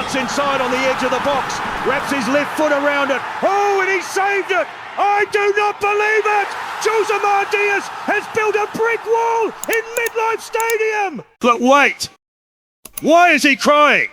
cuts inside on the edge of the box, wraps his left foot around it. Oh, and he saved it! I do not believe it! Josemar Diaz has built a brick wall in MetLife Stadium! But wait! Why is he crying?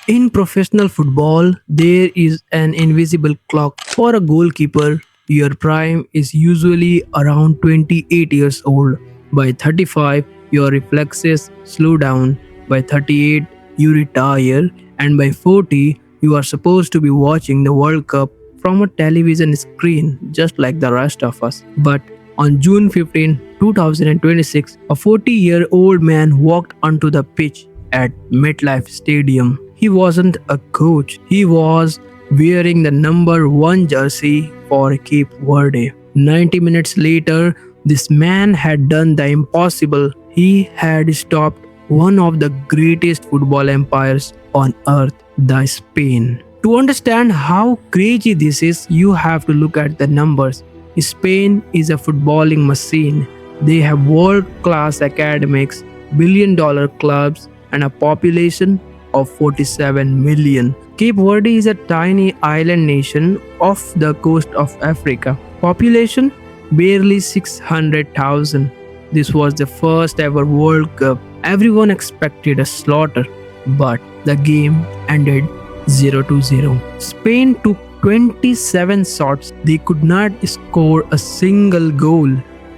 In professional football, there is an invisible clock. For a goalkeeper, your prime is usually around 28 years old. By 35, your reflexes slow down. By 38, you retire. And by 40, you are supposed to be watching the World Cup from a television screen, just like the rest of us. But on June 15, 2026, a 40-year-old man walked onto the pitch at MetLife Stadium. He wasn't a coach. He was wearing the number 1 jersey for Cape Verde. 90 minutes later, this man had done the impossible. He had stopped one of the greatest football empires on earth, the Spain. To understand how crazy this is, you have to look at the numbers. Spain is a footballing machine. They have world-class academics, billion-dollar clubs, and a population of 47 million. Cape Verde is a tiny island nation off the coast of Africa. Population barely 600,000. This was the first ever World Cup. Everyone expected a slaughter, but the game ended 0-0. Spain took 27 shots. They could not score a single goal,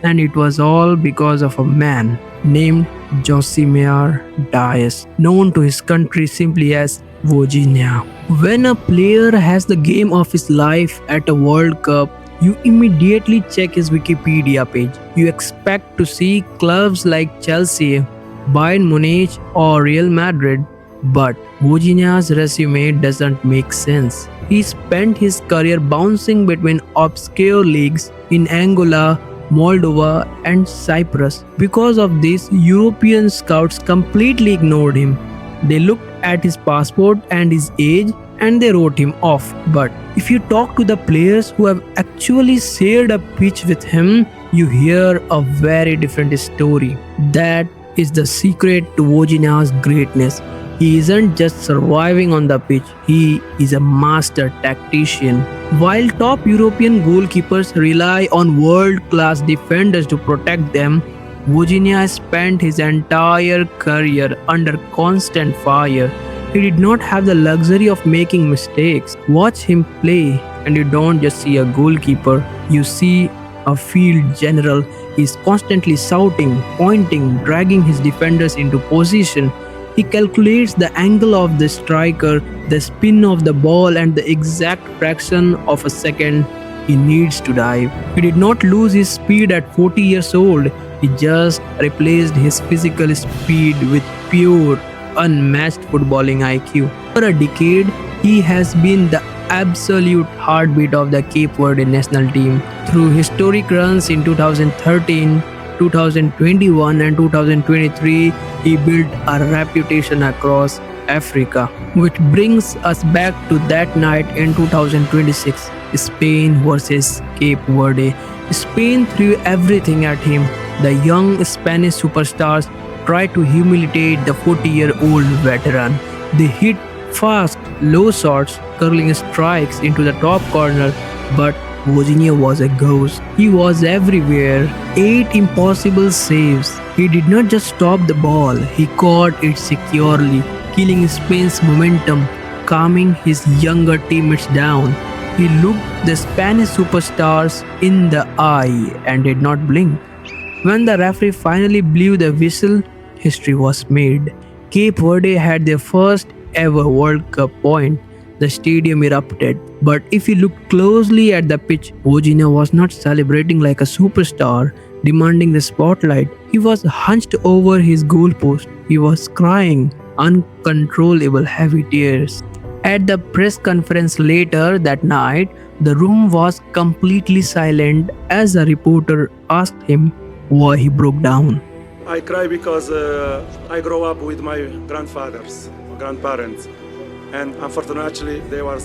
and it was all because of a man named Josemar Diaz, known to his country simply as Virginia. When a player has the game of his life at a World Cup, you immediately check his Wikipedia page. You expect to see clubs like Chelsea, Bayern Munich, or Real Madrid, but Virginia's resume doesn't make sense. He spent his career bouncing between obscure leagues in Angola, Moldova, and Cyprus. Because of this, European scouts completely ignored him. They looked at his passport and his age and they wrote him off. But if you talk to the players who have actually shared a pitch with him, you hear a very different story. That is the secret to Virginia's greatness. He isn't just surviving on the pitch, he is a master tactician. While top European goalkeepers rely on world-class defenders to protect them, Virginia spent his entire career under constant fire. He did not have the luxury of making mistakes. Watch him play and you don't just see a goalkeeper, you see a field general. He is constantly shouting, pointing, dragging his defenders into position. He calculates the angle of the striker, the spin of the ball, and the exact fraction of a second he needs to dive. He did not lose his speed at 40 years old. He just replaced his physical speed with pure, unmatched footballing IQ. For a decade, he has been the absolute heartbeat of the Cape Verde national team. Through historic runs in 2013, 2021 and 2023, he built a reputation across Africa. Which brings us back to that night in 2026, Spain versus Cape Verde. Spain threw everything at him. The young Spanish superstars tried to humiliate the 40-year-old veteran. They hit fast, low shots, curling strikes into the top corner, but Virginia was a ghost. He was everywhere. 8 impossible saves. He did not just stop the ball, he caught it securely, killing Spain's momentum, calming his younger teammates down. He looked the Spanish superstars in the eye and did not blink. When the referee finally blew the whistle, history was made. Cape Verde had their first ever World Cup point. The stadium erupted. But if you look closely at the pitch, Virginia was not celebrating like a superstar, demanding the spotlight. He was hunched over his goalpost. He was crying uncontrollable heavy tears. At the press conference later that night, the room was completely silent as a reporter asked him why he broke down. I cry because I grew up with my grandparents, and unfortunately they are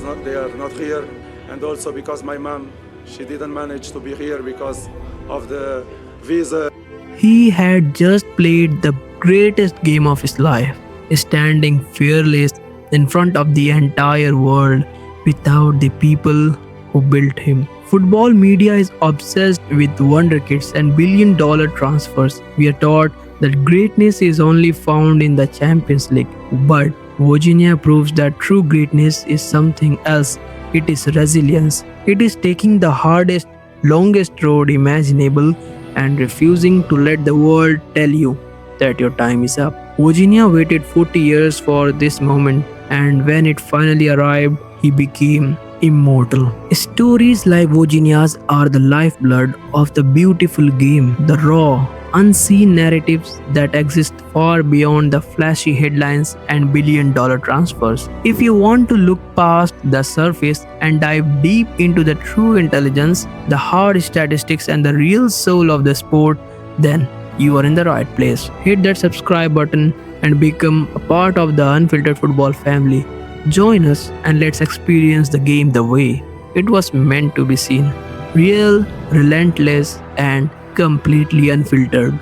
not here, and also because my mom, she didn't manage to be here because of the visa. He had just played the greatest game of his life. standing fearless in front of the entire world without the people who built him. Football media is obsessed with wonder kids and billion-dollar transfers. We are taught that greatness is only found in the Champions League. But Virginia proves that true greatness is something else. It is resilience. It is taking the hardest, longest road imaginable and refusing to let the world tell you that your time is up. Virginia waited 40 years for this moment, and when it finally arrived, he became immortal. Stories like Virginia's are the lifeblood of the beautiful game, the raw, unseen narratives that exist far beyond the flashy headlines and billion-dollar transfers. If you want to look past the surface and dive deep into the true intelligence, the hard statistics, and the real soul of the sport, then you are in the right place. Hit that subscribe button and become a part of the Unfiltered Football family. Join us and let's experience the game the way it was meant to be seen. Real, relentless, and completely unfiltered.